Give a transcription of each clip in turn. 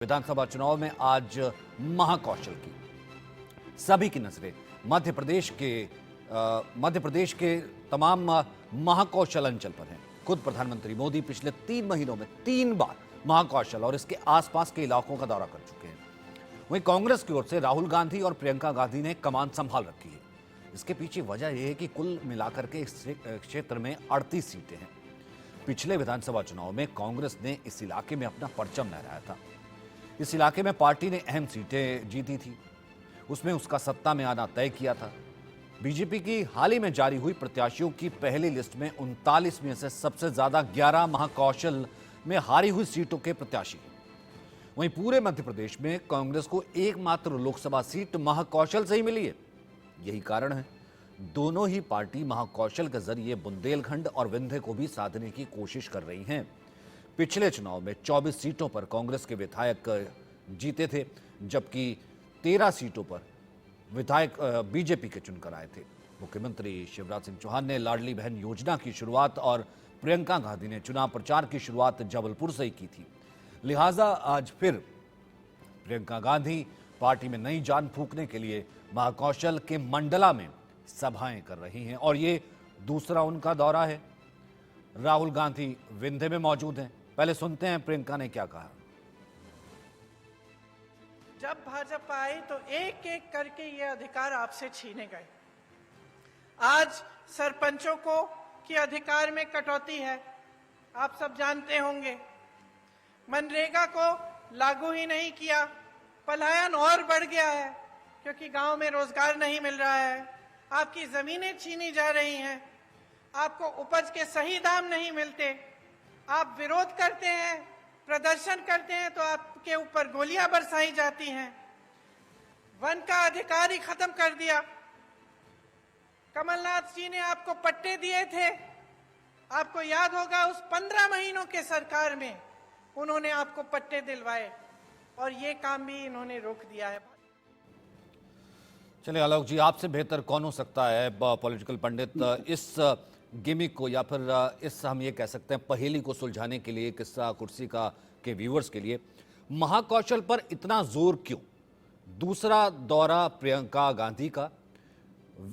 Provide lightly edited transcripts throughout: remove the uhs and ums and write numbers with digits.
विधानसभा चुनाव में आज महाकौशल की सभी की नजरें मध्य प्रदेश के तमाम महाकौशल अंचल पर हैं। खुद प्रधानमंत्री मोदी पिछले 3 महीनों में 3 बार महाकौशल और इसके आसपास के इलाकों का दौरा कर चुके हैं। वहीं कांग्रेस की ओर से राहुल गांधी और प्रियंका गांधी ने कमान संभाल रखी है। इसके पीछे वजह यह है कि कुल मिलाकर के इस क्षेत्र में 38 सीटें हैं। पिछले विधानसभा चुनाव में कांग्रेस ने इस इलाके में अपना परचम लहराया था। इस इलाके में पार्टी ने अहम सीटें जीती थी, उसमें उसका सत्ता में आना तय किया था। बीजेपी की हाल ही में जारी हुई प्रत्याशियों की पहली लिस्ट में 39 में से सबसे ज्यादा 11 महाकौशल में हारी हुई सीटों के प्रत्याशी हैं। वहीं पूरे मध्य प्रदेश में कांग्रेस को एकमात्र लोकसभा सीट महाकौशल से ही मिली है। यही कारण है दोनों ही पार्टी महाकौशल के जरिए बुंदेलखंड और विंध्य को भी साधने की कोशिश कर रही हैं। पिछले चुनाव में 24 सीटों पर कांग्रेस के विधायक जीते थे, जबकि 13 सीटों पर विधायक बीजेपी के चुनकर आए थे। मुख्यमंत्री शिवराज सिंह चौहान ने लाडली बहन योजना की शुरुआत और प्रियंका गांधी ने चुनाव प्रचार की शुरुआत जबलपुर से ही की थी। लिहाजा आज फिर प्रियंका गांधी पार्टी में नई जान फूंकने के लिए महाकौशल के मंडला में सभाएं कर रही हैं और ये दूसरा उनका दौरा है। राहुल गांधी विंध्य में मौजूद हैं। पहले सुनते हैं प्रियंका ने क्या कहा। जब भाजपा आई तो एक एक करके ये अधिकार आपसे छीने गए। आज सरपंचों को की अधिकार में कटौती है, आप सब जानते होंगे। मनरेगा को लागू ही नहीं किया, पलायन और बढ़ गया है क्योंकि गांव में रोजगार नहीं मिल रहा है। आपकी जमीनें छीनी जा रही हैं, आपको उपज के सही दाम नहीं मिलते। आप विरोध करते हैं, प्रदर्शन करते हैं तो आपके ऊपर गोलियां बरसाई जाती हैं। वन का अधिकार ही खत्म कर दिया। कमलनाथ जी ने आपको पट्टे दिए थे, आपको याद होगा उस 15 महीनों के सरकार में उन्होंने आपको पट्टे दिलवाए और ये काम भी इन्होंने रोक दिया है। चलिए आलोक जी, आपसे बेहतर कौन हो सकता है पॉलिटिकल पंडित इस गिमिक को या फिर इस हम ये कह सकते हैं पहेली को सुलझाने के लिए, किस्सा कुर्सी का के व्यूअर्स के लिए महाकौशल पर इतना जोर क्यों? दूसरा दौरा प्रियंका गांधी का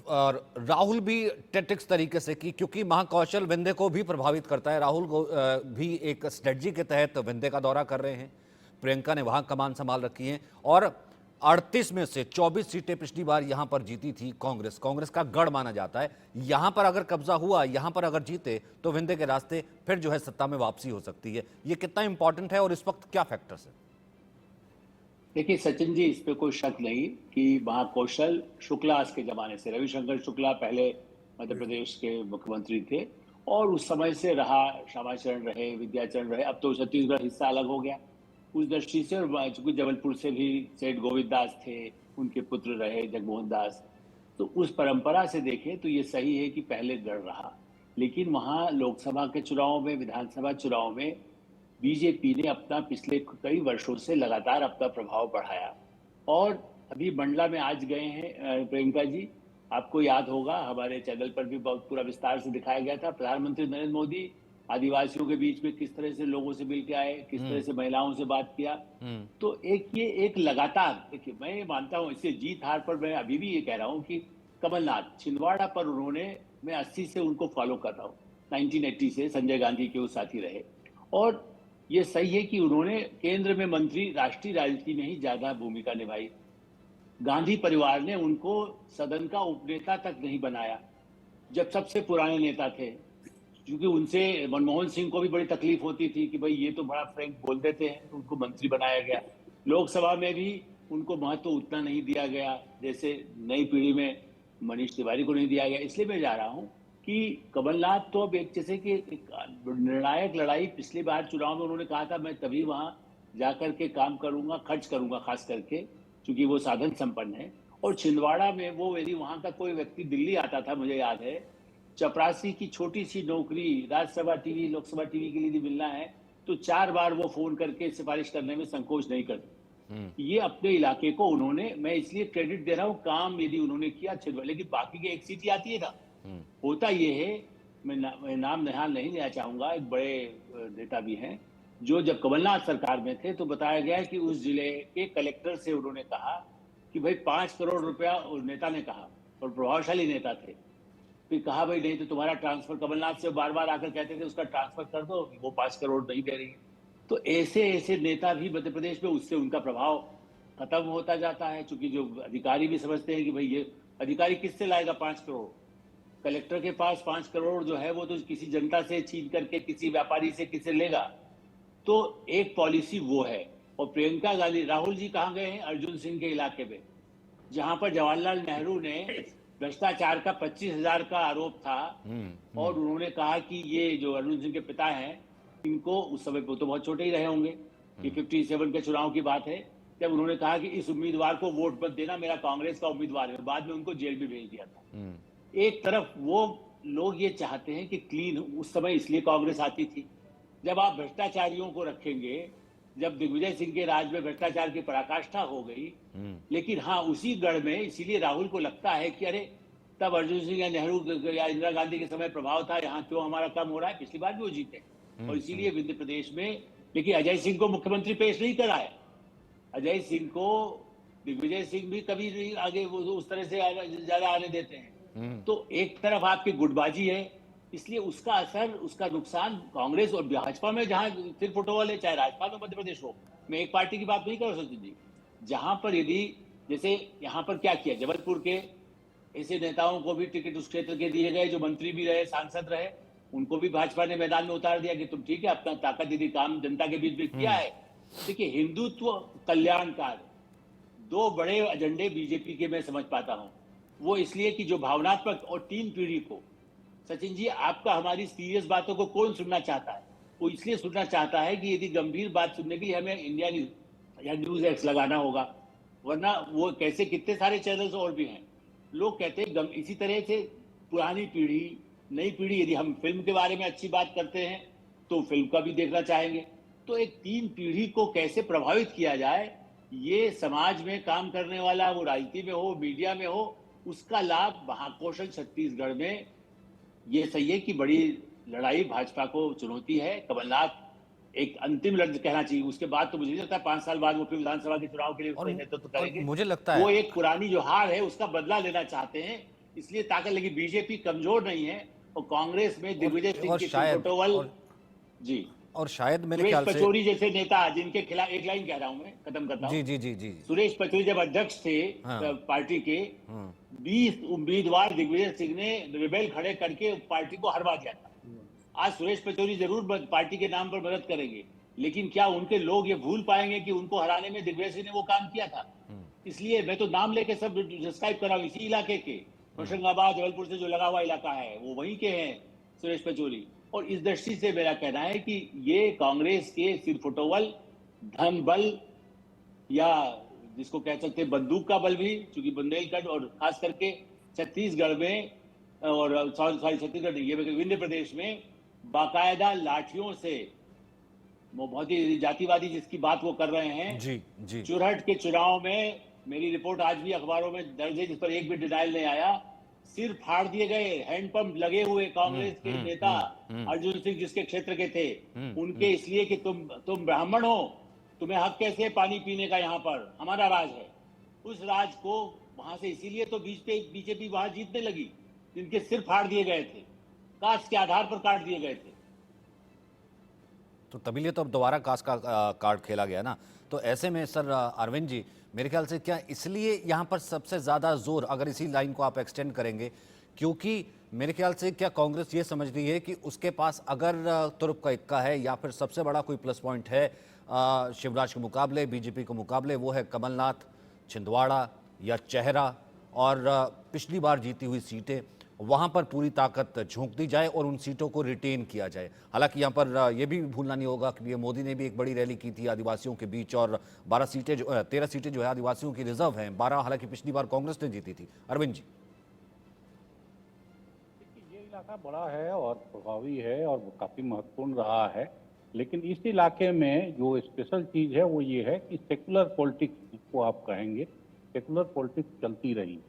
और राहुल भी टैक्टिक्स तरीके से की, क्योंकि महाकौशल विंध्य को भी प्रभावित करता है। राहुल को भी एक स्ट्रेटजी के तहत विंध्य का दौरा कर रहे हैं। प्रियंका ने वहां कमान संभाल रखी है और 38 में से 24 सीटें पिछली बार यहां पर जीती थी कांग्रेस का गढ़ माना जाता है। यहां पर अगर कब्जा हुआ, यहां पर अगर जीते तो विंध्य के रास्ते फिर जो है सत्ता में वापसी हो सकती है। ये कितना इंपॉर्टेंट है और इस वक्त क्या फैक्टर्स है? देखिए सचिन जी, इस पे कोई शक नहीं कि महाकौशल शुक्ला के जमाने से, रविशंकर शुक्ला पहले मध्य प्रदेश के मुख्यमंत्री थे और उस समय से रहा। श्यामाचरण रहे, विद्याचरण रहे, अब तो छत्तीसगढ़ हिस्सा अलग हो गया उस दृष्टि से। और चूंकि जबलपुर से भी सेठ गोविंद दास थे, उनके पुत्र रहे जगमोहन दास, तो उस परंपरा से देखें तो ये सही है कि पहले गढ़ रहा। लेकिन वहां लोकसभा के चुनाव में, विधानसभा चुनाव में बीजेपी ने अपना पिछले कई वर्षों से लगातार अपना प्रभाव बढ़ाया और अभी मंडला में आज गए हैं प्रियंका जी। आपको याद होगा हमारे चैनल पर भी बहुत पूरा विस्तार से दिखाया गया था। प्रधानमंत्री नरेंद्र मोदी आदिवासियों के बीच में किस तरह से लोगों से मिल के आए, किस तरह से महिलाओं से बात किया। तो एक लगातार, देखिए मैं मानता हूं इससे जीत हार पर मैं अभी भी ये कह रहा हूं कि कमलनाथ छिंदवाड़ा पर उन्होंने, मैं 80 से उनको फॉलो कर रहा हूँ, 1980 से संजय गांधी के वो साथी रहे और ये सही है कि उन्होंने केंद्र में मंत्री, राष्ट्रीय राजनीति में ही ज्यादा भूमिका निभाई। गांधी परिवार ने उनको सदन का उपनेता तक नहीं बनाया जब सबसे पुराने नेता थे, क्योंकि उनसे मनमोहन सिंह को भी बड़ी तकलीफ होती थी कि भाई ये तो बड़ा फ्रैंक बोल देते हैं, तो उनको मंत्री बनाया गया। लोकसभा में भी उनको महत्व उतना नहीं दिया गया जैसे नई पीढ़ी में मनीष तिवारी को नहीं दिया गया। इसलिए मैं जा रहा हूं कि कमलनाथ तो अब एक जैसे कि निर्णायक लड़ाई, पिछली बार चुनाव में उन्होंने कहा था मैं तभी वहां जाकर के काम करूंगा, खर्च करूंगा, खास करके क्योंकि वो साधन संपन्न है। और छिंदवाड़ा में वो यदि वहां का कोई व्यक्ति दिल्ली आता था, मुझे याद है, चपरासी की छोटी सी नौकरी राज्यसभा टीवी, लोकसभा टीवी के लिए यदि मिलना है तो 4 बार वो फोन करके सिफारिश करने में संकोच नहीं करते। ये अपने इलाके को उन्होंने, मैं इसलिए क्रेडिट दे रहा हूँ, काम यदि उन्होंने किया छिंदवाड़ा, लेकिन बाकी के एक सीट ही आती है ना। होता ये है, मैं नाम निहाल नहीं लेना चाहूंगा, एक बड़े नेता भी हैं, जो जब कमलनाथ सरकार में थे तो बताया गया कि उस जिले के कलेक्टर से उन्होंने कहा कि भाई 5 करोड़ रुपया, उस नेता ने कहा और प्रभावशाली नेता थे, फिर कहा भाई नहीं तो तुम्हारा ट्रांसफर, कमलनाथ से बार बार आकर कहते थे उसका ट्रांसफर कर दो, वो 5 करोड़ नहीं दे रही। तो ऐसे ऐसे नेता भी मध्य प्रदेश में, उससे उनका प्रभाव खत्म होता जाता है, क्योंकि जो अधिकारी भी समझते हैं कि भाई ये अधिकारी किससे लाएगा 5 करोड़, कलेक्टर के पास 5 करोड़ जो है वो तो किसी जनता से छीन करके किसी व्यापारी से किसे लेगा। तो एक पॉलिसी वो है। और प्रियंका गांधी, राहुल जी कहाँ गए हैं? अर्जुन सिंह के इलाके में, जहां पर जवाहरलाल नेहरू ने भ्रष्टाचार का 25,000 का आरोप था और उन्होंने कहा कि ये जो अर्जुन सिंह के पिता हैं, इनको उस समय पे तो बहुत छोटे ही रहे होंगे, कि 57 के चुनाव की बात है, जब उन्होंने कहा कि इस उम्मीदवार को वोट मत देना, मेरा कांग्रेस का उम्मीदवार है, बाद में उनको जेल भी भेज दिया था। एक तरफ वो लोग ये चाहते हैं कि क्लीन, उस समय इसलिए कांग्रेस आती थी, जब आप भ्रष्टाचारियों को रखेंगे, जब दिग्विजय सिंह के राज में भ्रष्टाचार की पराकाष्ठा हो गई, लेकिन हाँ उसी गढ़ में, इसीलिए राहुल को लगता है कि अरे तब अर्जुन सिंह या नेहरू या इंदिरा गांधी के समय प्रभाव था, यहाँ क्यों हमारा कम हो रहा है, पिछली बार भी वो जीते और इसीलिए विंध्य प्रदेश में। लेकिन अजय सिंह को मुख्यमंत्री पेश नहीं करा है, अजय सिंह को दिग्विजय सिंह भी कभी नहीं आगे वो उस तरह से ज्यादा आने देते हैं। तो एक तरफ आपकी गुटबाजी है, इसलिए उसका असर, उसका नुकसान कांग्रेस और भाजपा में, जहां सिर फुटबॉल है, चाहे राजस्थान में मध्य प्रदेश हो, मैं एक पार्टी की बात नहीं कर सकती जी, जहां पर यदि जैसे यहाँ पर क्या किया, जबलपुर के ऐसे नेताओं को भी टिकट उस क्षेत्र के दिए गए जो मंत्री भी रहे, सांसद रहे, उनको भी भाजपा ने मैदान में उतार दिया कि तुम ठीक है, अपना ताकत यदि काम जनता के बीच में किया है। देखिए, हिंदुत्व, कल्याणकार, दो बड़े एजेंडे बीजेपी के मैं समझ पाता हूं। वो इसलिए कि जो भावनात्मक और तीन पीढ़ी को, सचिन जी आपका हमारी सीरियस बातों को कौन सुनना चाहता है? वो इसलिए सुनना चाहता है कि यदि गंभीर बात सुनने के लिए हमें इंडिया न्यूज या न्यूज एक्स लगाना होगा, वरना वो कैसे, कितने सारे चैनल्स और भी हैं। लोग कहते हैं इसी तरह से पुरानी पीढ़ी, नई पीढ़ी, यदि हम फिल्म के बारे में अच्छी बात करते हैं तो फिल्म का भी देखना चाहेंगे। तो एक तीन पीढ़ी को कैसे प्रभावित किया जाए, ये समाज में काम करने वाला, वो राजनीति में हो, मीडिया में हो, उसका लाभ महाकौशल छत्तीसगढ़ में, ये सही है कि बड़ी लड़ाई भाजपा को चुनौती है। कमलनाथ एक अंतिम लक्ष्य कहना चाहिए, उसके बाद तो मुझे नहीं लगता 5 साल बाद वो फिर विधानसभा के चुनाव के लिए उसका नेतृत्व करेंगे। मुझे लगता है वो एक पुरानी जो हार है उसका बदला लेना चाहते हैं, इसलिए ताकत लगी। बीजेपी कमजोर नहीं है और कांग्रेस में दिग्विजय सिंह की फोटोवल जी, और शायद मेरे सुरेश ख्याल से पचौरी जैसे नेता, जिनके खिलाफ एक लाइन कह रहा हूं, मैं खत्म करता हूं। जी जी जी जी सुरेश पचौरी जब अध्यक्ष थे पार्टी के, 20 उम्मीदवार दिग्विजय सिंह ने रिबेल खड़े करके पार्टी को हरवा दिया था। आज सुरेश पचौरी जरूर पार्टी के नाम पर मदद करेंगे, लेकिन क्या उनके लोग ये भूल पाएंगे कि उनको हराने में दिग्विजय सिंह ने वो काम किया था? इसलिए मैं तो नाम लेके सब डिस्क्राइब कर रहा हूं, इसी इलाके के, होशंगाबाद, जबलपुर से जो लगा हुआ इलाका है वो वहीं के हैं सुरेश पचौरी। और इस दृष्टि से मेरा कहना है कि ये कांग्रेस के सिरफुटोवल, धन बल, या जिसको कह सकते हैं बंदूक का बल भी, क्योंकि बुंदेलखंड और खास करके छत्तीसगढ़ में, और सॉरी छत्तीसगढ़ नहीं, ये विंध्य प्रदेश में बाकायदा लाठियों से, वो बहुत ही जातिवादी जिसकी बात वो कर रहे हैं जी जी, चुरहट के चुनाव में, मेरी रिपोर्ट आज भी अखबारों में दर्ज है, जिस पर एक भी डिनाइल नहीं आया, सिर फाड़ दिए गए, हैंडपंप लगे हुए कांग्रेस के नेता अर्जुन सिंह जिसके क्षेत्र के थे, उनके, इसलिए कि तुम ब्राह्मण हो, तुम्हें हक कैसे है पानी पीने का, यहाँ पर हमारा राज है। उस राज को वहां से, इसीलिए तो बीजेपी वहां जीतने लगी, जिनके सिर फाड़ दिए गए थे, कास्ट के आधार पर काट दिए गए थे। तो तभी लिए तो अब दोबारा कास्ट का कार्ड खेला गया ना। तो ऐसे में सर अरविंद जी, मेरे ख्याल से क्या इसलिए यहाँ पर सबसे ज़्यादा जोर, अगर इसी लाइन को आप एक्सटेंड करेंगे, क्योंकि मेरे ख्याल से क्या कांग्रेस ये समझ रही है कि उसके पास अगर तुर्क का इक्का है या फिर सबसे बड़ा कोई प्लस पॉइंट है शिवराज के मुकाबले, बीजेपी के मुकाबले, वो है कमलनाथ, छिंदवाड़ा या चेहरा, और पिछली बार जीती हुई सीटें, वहाँ पर पूरी ताकत झोंक दी जाए और उन सीटों को रिटेन किया जाए। हालांकि यहाँ पर यह भी भूलना नहीं होगा कि मोदी ने भी एक बड़ी रैली की थी आदिवासियों के बीच, और 13 सीटें जो है आदिवासियों की रिजर्व हैं, 12 हालांकि पिछली बार कांग्रेस ने जीती थी। अरविंद जी, ये इलाका बड़ा है और प्रभावी है और काफी महत्वपूर्ण रहा है, लेकिन इस इलाके में जो स्पेशल चीज है वो ये है कि सेकुलर पॉलिटिक्स, जिसको आप कहेंगे, सेकुलर पॉलिटिक्स चलती रही।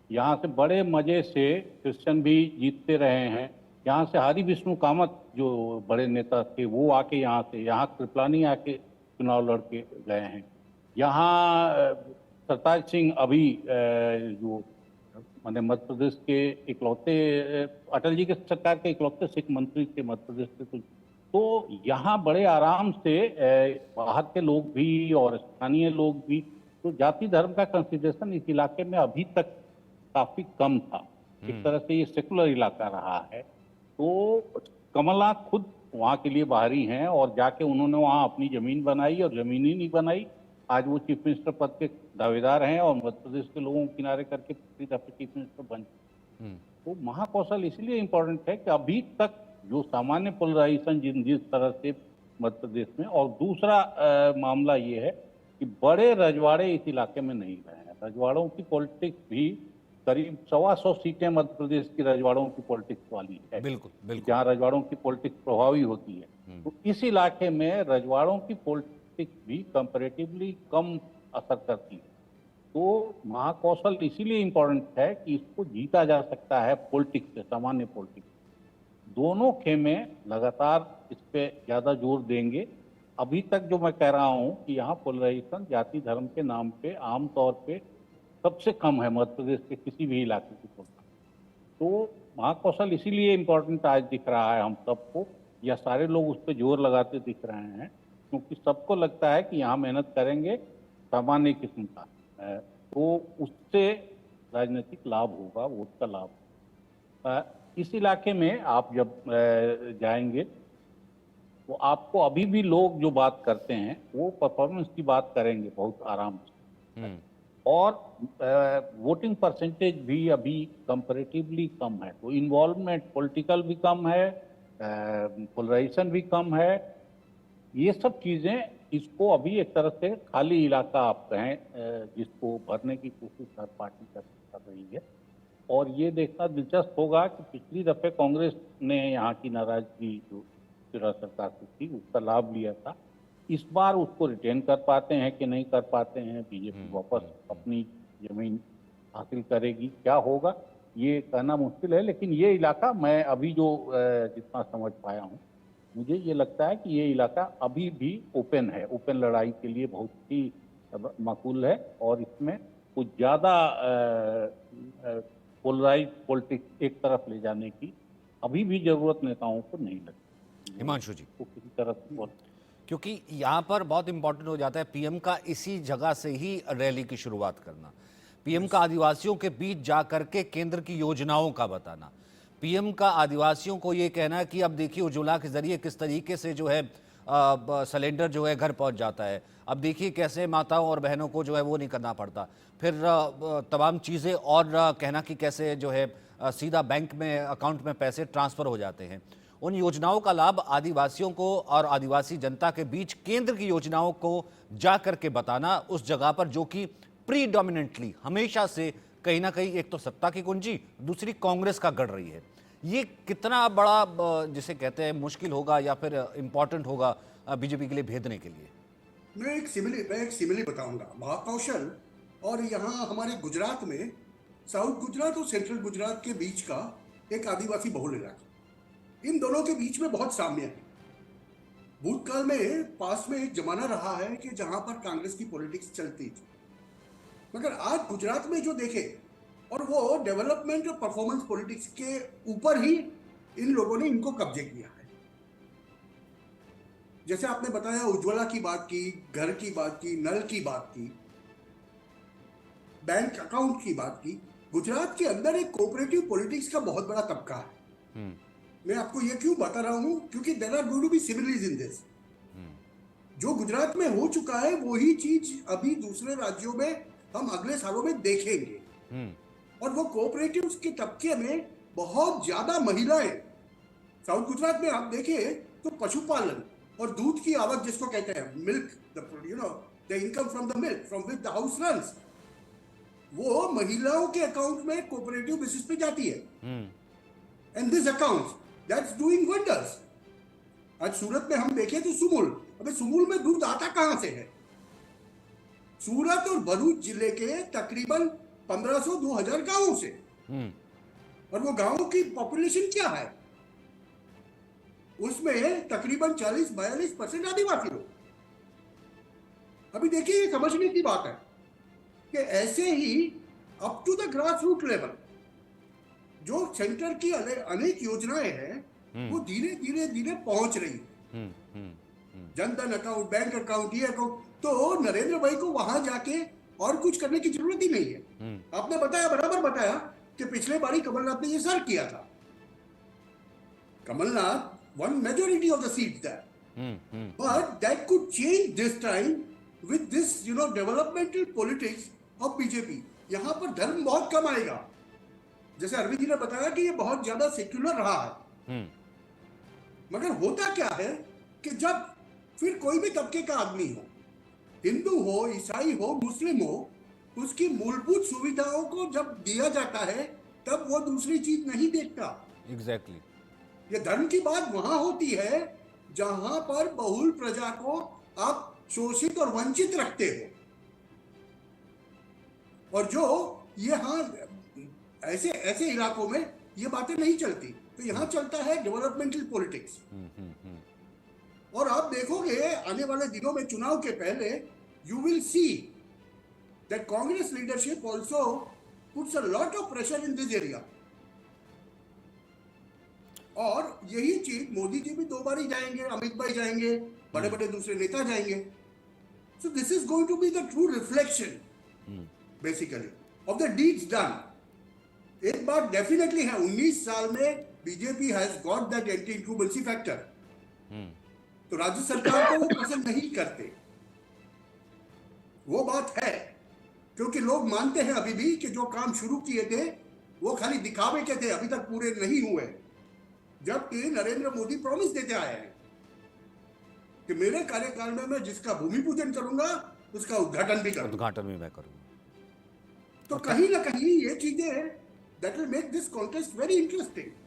यहाँ से बड़े मजे से क्रिश्चियन भी जीतते रहे हैं। यहाँ से हरि विष्णु कामत जो बड़े नेता थे वो आके यहाँ कृपलानी आके चुनाव लड़ के गए हैं। यहाँ सरताज सिंह अभी जो माने मध्य प्रदेश के इकलौते अटल जी के सरकार के इकलौते सिख मंत्री थे मध्य प्रदेश के, तो यहाँ बड़े आराम से बाहर के लोग भी और स्थानीय लोग भी, तो जाति धर्म का कंसिडरेशन इस इलाके में अभी तक काफी कम था। एक तरह से ये सेकुलर इलाका रहा है। तो कमलनाथ खुद वहाँ के लिए बाहरी हैं और जाके उन्होंने वहाँ अपनी जमीन बनाई और जमीन ही नहीं बनाई, आज वो चीफ मिनिस्टर पद के दावेदार हैं और मध्य प्रदेश के लोगों को किनारे करके चीफ मिनिस्टर बन। तो महाकौशल इसलिए इम्पोर्टेंट है कि अभी तक जो सामान्य पोलराइजेशन जिस तरह से मध्य प्रदेश में, और दूसरा मामला ये है कि बड़े रजवाड़े इस इलाके में नहीं रहे हैं। रजवाड़ों की पॉलिटिक्स भी करीब 125 सीटें मध्य प्रदेश की रजवाड़ों की पॉलिटिक्स वाली है, बिल्कुल बिल्कुल, जहाँ रजवाड़ों की पॉलिटिक्स प्रभावी होती है। तो इस इलाके में रजवाड़ों की पॉलिटिक्स भी कंपैरेटिवली कम असर करती है। तो महाकौशल इसीलिए इम्पोर्टेंट है कि इसको जीता जा सकता है पॉलिटिक्स से, सामान्य पॉलिटिक्स। दोनों खेमे लगातार इस पे ज्यादा जोर देंगे। अभी तक जो मैं कह रहा हूं कि यहाँ पोलराइजेशन जाति धर्म के नाम पे आमतौर पे सबसे कम है मध्य प्रदेश के किसी भी इलाके की तुलना। तो महाकौशल इसीलिए इम्पोर्टेंट आज दिख रहा है हम सबको, या सारे लोग उस पर जोर लगाते दिख रहे हैं, क्योंकि सबको लगता है कि यहाँ मेहनत करेंगे सामान्य किस्म का, तो उससे राजनीतिक लाभ होगा, वोट का लाभ। इस इलाके में आप जब जाएंगे तो आपको अभी भी लोग जो बात करते हैं वो परफॉर्मेंस की बात करेंगे बहुत आराम से, और वोटिंग परसेंटेज भी अभी कंपैरेटिवली कम है। तो इन्वॉल्वमेंट पॉलिटिकल भी कम है, पोलराइजेशन भी कम है। ये सब चीजें इसको अभी एक तरह से खाली इलाका आप कहें जिसको भरने की कोशिश हर पार्टी कर रही है। और ये देखना दिलचस्प होगा कि पिछली दफे कांग्रेस ने यहाँ की नाराजगी जो तेरह सरकार से थी उसका लाभ लिया था, इस बार उसको रिटेन कर पाते हैं कि नहीं कर पाते हैं, बीजेपी वापस अपनी जमीन हासिल करेगी, क्या होगा ये कहना मुश्किल है। लेकिन ये इलाका मैं अभी जो जितना समझ पाया हूँ, मुझे ये लगता है कि ये इलाका अभी भी ओपन है, ओपन लड़ाई के लिए बहुत ही माकूल है, और इसमें कुछ ज़्यादा पोलराइज पॉलिटिक्स एक तरफ ले जाने की अभी भी जरूरत नेताओं को नहीं लगती। हिमांशु जी, तो किसी तरह क्योंकि यहाँ पर बहुत इंपॉर्टेंट हो जाता है पीएम का इसी जगह से ही रैली की शुरुआत करना, पीएम का आदिवासियों के बीच जा करके केंद्र की योजनाओं का बताना, पीएम का आदिवासियों को ये कहना कि अब देखिए उज्ज्वला के जरिए किस तरीके से जो है सिलेंडर जो है घर पहुंच जाता है, अब देखिए कैसे माताओं और बहनों को जो है वो नहीं करना पड़ता, फिर तमाम चीज़ें, और कहना कि कैसे जो है सीधा बैंक में अकाउंट में पैसे ट्रांसफ़र हो जाते हैं। उन योजनाओं का लाभ आदिवासियों को और आदिवासी जनता के बीच केंद्र की योजनाओं को जा करके बताना उस जगह पर जो कि प्रीडोमिनेंटली हमेशा से कहीं ना कहीं एक तो सत्ता की कुंजी, दूसरी कांग्रेस का गढ़ रही है। ये कितना बड़ा जिसे कहते हैं मुश्किल होगा या फिर इम्पोर्टेंट होगा बीजेपी के लिए भेदने के लिए? मैं एक सिमिली बताऊंगा। महाकौशल और यहाँ हमारे गुजरात में साउथ गुजरात और सेंट्रल गुजरात के बीच का एक आदिवासी बहुल इलाका, इन दोनों के बीच में बहुत साम्य है। भूतकाल में पास में एक जमाना रहा है कि जहां पर कांग्रेस की पॉलिटिक्स चलती थी, मगर आज गुजरात में जो देखे, और वो डेवलपमेंट और परफॉर्मेंस पॉलिटिक्स के ऊपर ही इन लोगों ने इनको कब्जे किया है। जैसे आपने बताया उज्ज्वला की बात की, घर की बात की, नल की बात की, बैंक अकाउंट की बात की। गुजरात के अंदर एक कोऑपरेटिव पॉलिटिक्स का बहुत बड़ा तबका है। मैं आपको ये क्यों बता रहा हूं, क्योंकि there are going to be similarities in this. जो गुजरात में हो चुका है वही चीज अभी दूसरे राज्यों में हम अगले सालों में देखेंगे। और वो कोऑपरेटिव के तबके में बहुत ज्यादा महिलाएं, साउथ गुजरात में आप देखें तो पशुपालन और दूध की आवक जिसको कहते हैं milk, the income from the milk from which the house runs, वो महिलाओं के अकाउंट में कोऑपरेटिव बेसिस पे जाती है। And this account that's doing wonders. आज सूरत में हम देखें तो सुमुल, अबे सुमुल में दूध आता कहां से है? सूरत और भरूच जिले के तकरीबन 1500-2000 गांवों से। और वो गांवों की पॉपुलेशन क्या है? उसमें तकरीबन 40-42% आदिवासी लोग। अभी देखिए, ये समझने की बात है कि ऐसे ही up to the grass root level जो सेंटर की अनेक योजनाएं हैं वो धीरे धीरे धीरे पहुंच रही है। जनधन अकाउंट, बैंक अकाउंट, ये अकाउंट, तो नरेंद्र भाई को वहां जाके और कुछ करने की जरूरत ही नहीं है। आपने बताया, बराबर बताया कि पिछले बारी कमलनाथ ने ये सर किया था। Kamalnath won majority of the seat that, but that could change this time with this developmental politics of BJP. यहां पर धर्म बहुत कम आएगा। जैसे अरविंद जी ने बताया कि ये बहुत ज्यादा सेक्युलर रहा है, मगर होता क्या है कि जब फिर कोई भी तबके का आदमी हो, हिंदू हो, ईसाई हो, मुस्लिम हो, उसकी मूलभूत सुविधाओं को जब दिया जाता है तब वो दूसरी चीज नहीं देखता। एग्जैक्टली। ये धर्म की बात वहां होती है जहां पर बहुल प्रजा को आप शोषित और वंचित रखते हो, और जो ये ऐसे ऐसे इलाकों में ये बातें नहीं चलती। तो यहां चलता है डेवलपमेंटल पॉलिटिक्स। और आप देखोगे आने वाले दिनों में चुनाव के पहले, you will see that Congress leadership also puts a lot of pressure in this area. और यही चीज मोदी जी भी 2 बार ही जाएंगे, अमित भाई जाएंगे, बड़े बड़े दूसरे नेता जाएंगे। So this is going to be the true reflection basically of the deeds done. एक बात डेफिनेटली है, 19 साल में BJP has got that anti incumbency factor. तो राज्य सरकार को वो पसंद नहीं करते, वो बात है, क्योंकि लोग मानते हैं अभी भी कि जो काम शुरू किए थे वो खाली दिखावे के थे, अभी तक पूरे नहीं हुए। जबकि नरेंद्र मोदी प्रॉमिस देते आए हैं कि मेरे कार्यकाल में मैं जिसका भूमि पूजन करूंगा उसका उद्घाटन भी मैं करूंगा। तो कहीं ना कहीं ये चीजें that will make this contest very interesting.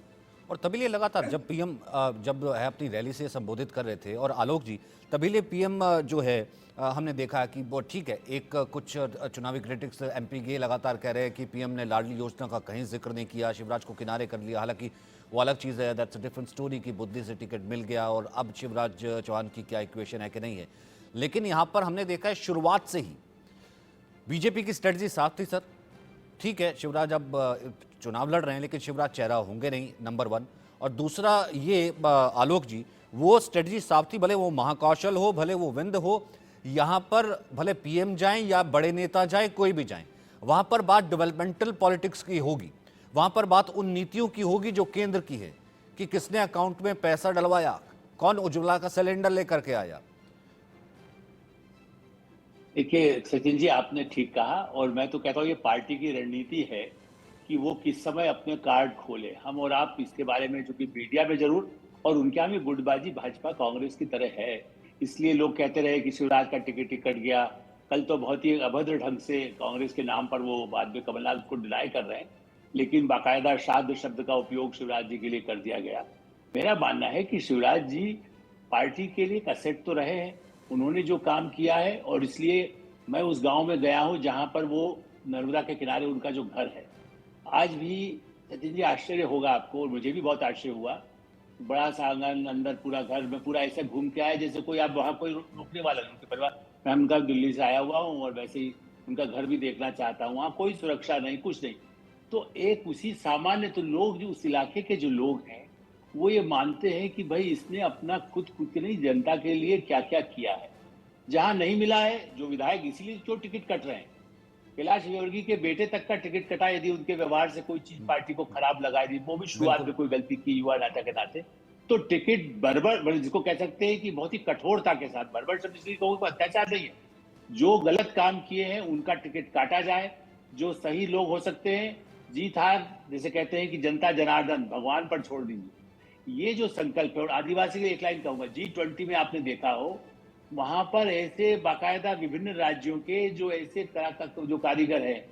और तभी लगातार जब पीएम जब है अपनी रैली से संबोधित कर रहे थे, और आलोक जी तभी पीएम जो है हमने देखा कि वो ठीक है, एक कुछ चुनावी क्रिटिक्स एमपी के लगातार कह रहे हैं कि पीएम ने लाडली योजना का कहीं जिक्र नहीं किया, शिवराज को किनारे कर लिया। हालांकि वो अलग चीज़ है, दैट्स अ डिफरेंट स्टोरी कि बुद्धि से टिकट मिल गया और अब शिवराज चौहान की क्या इक्वेशन है कि नहीं है। लेकिन यहाँ पर हमने देखा है शुरुआत से ही बीजेपी की स्ट्रेटजी साफ थी। सर ठीक है, शिवराज अब चुनाव लड़ रहे हैं, लेकिन शिवराज चेहरा होंगे नहीं, नंबर 1। और दूसरा ये आलोक जी, वो स्ट्रेटजी साफ थी, भले वो महाकौशल हो, भले वो विंद हो, यहाँ पर भले पीएम जाएं या बड़े नेता जाएं, कोई भी जाएं, वहाँ पर बात डेवलपमेंटल पॉलिटिक्स की होगी, वहाँ पर बात उन नीतियों की होगी जो केंद्र की है, कि किसने अकाउंट में पैसा डलवाया, कौन उज्ज्वला का सिलेंडर लेकर के आया। देखिए सचिन जी, आपने ठीक कहा, और मैं तो कहता हूँ ये पार्टी की रणनीति है कि वो किस समय अपने कार्ड खोले। हम और आप इसके बारे में, चूंकि मीडिया में जरूर और उनके यहाँ भी गुटबाजी भाजपा कांग्रेस की तरह है, इसलिए लोग कहते रहे कि शिवराज का टिकट ही कट गया। कल तो बहुत ही अभद्र ढंग से कांग्रेस के नाम पर वो बाद में कमलनाथ को डिनाई कर रहे हैं, लेकिन बाकायदा श्राद्ध शब्द का उपयोग शिवराज जी के लिए कर दिया गया। मेरा मानना है कि शिवराज जी पार्टी के लिए एक असेट तो रहे हैं, उन्होंने जो काम किया है, और इसलिए मैं उस गांव में गया हूं जहां पर वो नर्मदा के किनारे उनका जो घर है। आज भी सचिन जी आश्चर्य होगा आपको, और मुझे भी बहुत आश्चर्य हुआ, बड़ा सा आंगन, अंदर पूरा घर में पूरा ऐसे घूम के आया जैसे कोई आप वहाँ कोई रुकने वाला नहीं। उनके परिवार, मैं उनका दिल्ली से आया हुआ हूँ और वैसे ही उनका घर भी देखना चाहता हूँ। वहाँ कोई सुरक्षा नहीं, कुछ नहीं। तो एक उसी सामान्य, तो लोग जो उस इलाके के जो लोग हैं वो ये मानते हैं कि भाई इसने अपना खुद के नहीं, जनता के लिए क्या क्या किया है। जहां नहीं मिला है जो विधायक, इसीलिए जो टिकट कट रहे हैं, कैलाश विजयवर्गीय के बेटे तक का टिकट कटा, यदि उनके व्यवहार से कोई चीज पार्टी को खराब लगाई दी, वो भी शुरुआत में कोई गलती की युवा नेता के नाते, तो टिकट बर्बर, जिसको कह सकते हैं कि बहुत ही कठोरता के साथ, बर्बर शब्द इसलिए कहूंगा, अत्याचार नहीं है, जो गलत काम किए हैं उनका टिकट काटा जाए, जो सही लोग हो सकते हैं, जीत हार जैसे कहते हैं कि जनता जनार्दन भगवान पर छोड़ दीजिए, ये जो संकल्प है। और आदिवासी के एक लाइन कहूंगा, G20 में आपने देखा हो, वहां पर ऐसे बाकायदा विभिन्न राज्यों के जो ऐसे तरह का जो कारीगर है,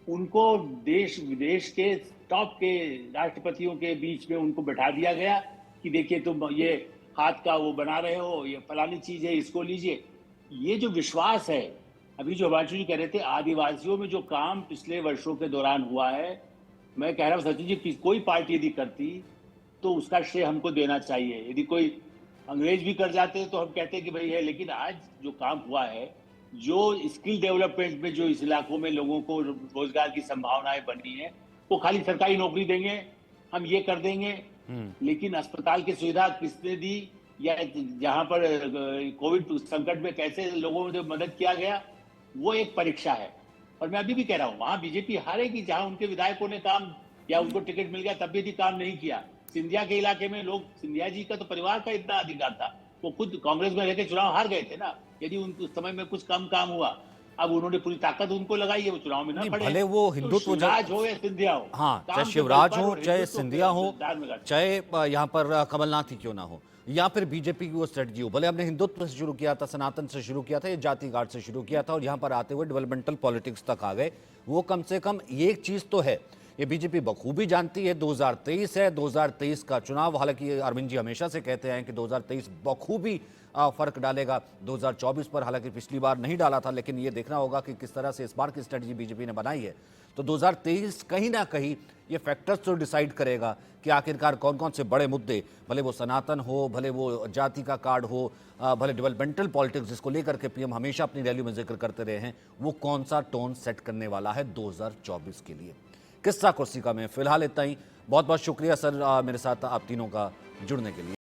उनको देश विदेश के टॉप के राष्ट्रपतियों के बीच में उनको बैठा दिया गया कि देखिए तुम ये हाथ का वो बना रहे हो, ये फलानी चीज है, इसको लीजिए। ये जो विश्वास है, अभी जो हिमांशु जी कह रहे थे, आदिवासियों में जो काम पिछले वर्षों के दौरान हुआ है, मैं कह रहा हूँ सचिन जी, कोई पार्टी यदि करती तो उसका श्रेय हमको देना चाहिए। यदि कोई अंग्रेज भी कर जाते हैं तो हम कहते हैं कि भाई है, लेकिन आज जो काम हुआ है, जो स्किल डेवलपमेंट में जो इस इलाकों में लोगों को रोजगार की संभावनाएं बनी है, वो खाली सरकारी नौकरी देंगे, हम ये कर देंगे, लेकिन अस्पताल की सुविधा किसने दी, या जहां पर कोविड संकट में कैसे लोगों ने मदद किया गया, वो एक परीक्षा है। और मैं अभी भी कह रहा हूं, वहां बीजेपी हारेगी जहां उनके विधायकों ने काम, या उनको टिकट मिल गया तब भी काम नहीं किया। सिंधिया के इलाके में लोग, सिंधिया जी का तो परिवार का इतना अधिकार था, वो खुद कांग्रेस में रहकर चुनाव हार गए थे ना, यदि उस समय में कुछ कम काम हुआ। अब उन्होंने पूरी ताकत उनको लगाई है, वो चुनाव में ना नहीं, खड़े। भले वो तो हिंदुत्व शिवराज हो या सिंधिया हो, हाँ, काम चाहे के शिवराज बल पर हो, और चाहे हिंदुत्व सिंधिया हो, दार में गाड़ते। चाहे यहाँ पर कमलनाथ ही क्यों ना हो, या फिर बीजेपी की वो स्ट्रेटजी हो, भले हमने हिंदुत्व से शुरू किया था, सनातन से शुरू किया था, या जाति गार्ड से शुरू किया था, और यहाँ पर आते हुए डेवलपमेंटल पॉलिटिक्स तक आ गए, वो कम से कम ये एक चीज तो है, ये बीजेपी बखूबी जानती है। 2023 है, 2023 का चुनाव, हालांकि अरविंद जी हमेशा से कहते हैं कि 2023 बखूबी फर्क डालेगा 2024 पर, हालांकि पिछली बार नहीं डाला था, लेकिन ये देखना होगा कि किस तरह से इस बार की स्ट्रेटजी बीजेपी ने बनाई है। तो 2023 कहीं ना कहीं ये फैक्टर्स तो डिसाइड करेगा कि आखिरकार कौन कौन से बड़े मुद्दे, भले वो सनातन हो, भले वो जाति का कार्ड हो, भले डेवलपमेंटल पॉलिटिक्स जिसको लेकर के पीएम हमेशा अपनी रैली में जिक्र करते रहे हैं, वो कौन सा टोन सेट करने वाला है 2024 के लिए। किस्सा कुर्सी का मैं फिलहाल इतना ही। बहुत बहुत शुक्रिया सर मेरे साथ आप तीनों का जुड़ने के लिए।